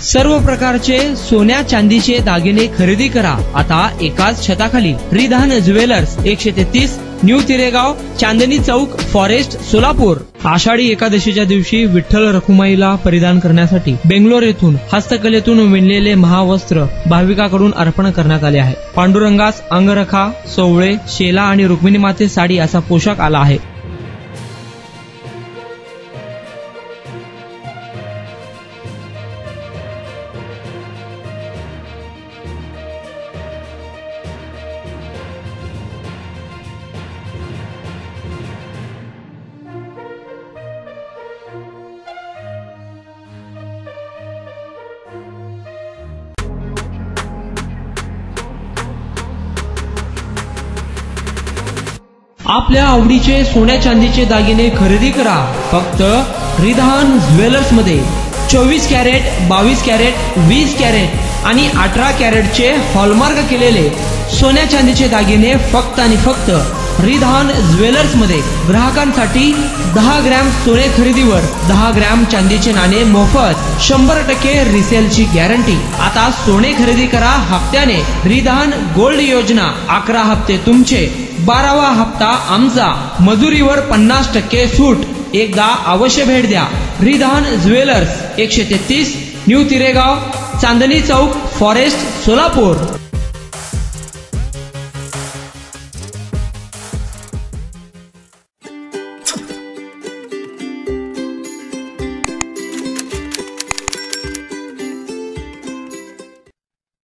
सर्व प्रकारचे सोन्या चांदीचे दागिने खरेदी करा आता एकाच छताखाली। Ridhan jewellers 133 new तिरेगाव, Chandni Chowk, forest, Solapur. Ashadhi एकादशीच्या दिवशी विठ्ठल रखुमाईला परिधान करण्यासाठी बेंगलोर येथून हस्तकलेतून विणलेले महावस्त्र भाविकाकडून अर्पण करण्यात आले आहे। पांडुरंगास अंगरखा, सोवळे, शेला आणि रुक्मिणी माते साडी असा पोशाख आला आहे। आपल्या आवडीचे सोन्या चांदीचे दागिने खरेदी करा फक्त रिधान ज्वेलर्स मध्ये। 24 कॅरेट, 22 कॅरेट, 20 कॅरेट आणि 18 कॅरेटचे हॉलमार्क केलेले सोन्या चांदीचे दागिने फक्त आणि फक्त रिधान ज्वेलर्स मध्ये। ग्राहकांसाठी 10 ग्रॅम सोने खरेदीवर 10 ग्रॅम चांदीचे नाणे मोफत, 100% रिसेलची गॅरंटी। आता सोने खरेदी करा हप्त्याने। रिधान गोल्ड योजना, 11 हप्ते तुमचे, 12वा हप्ता आमचा, मजुरीवर 50% सूट। एकदा अवश्य भेट द्या। Ridhan jewellers 133 new तिरेगाव, Chandni Chowk, forest, Solapur.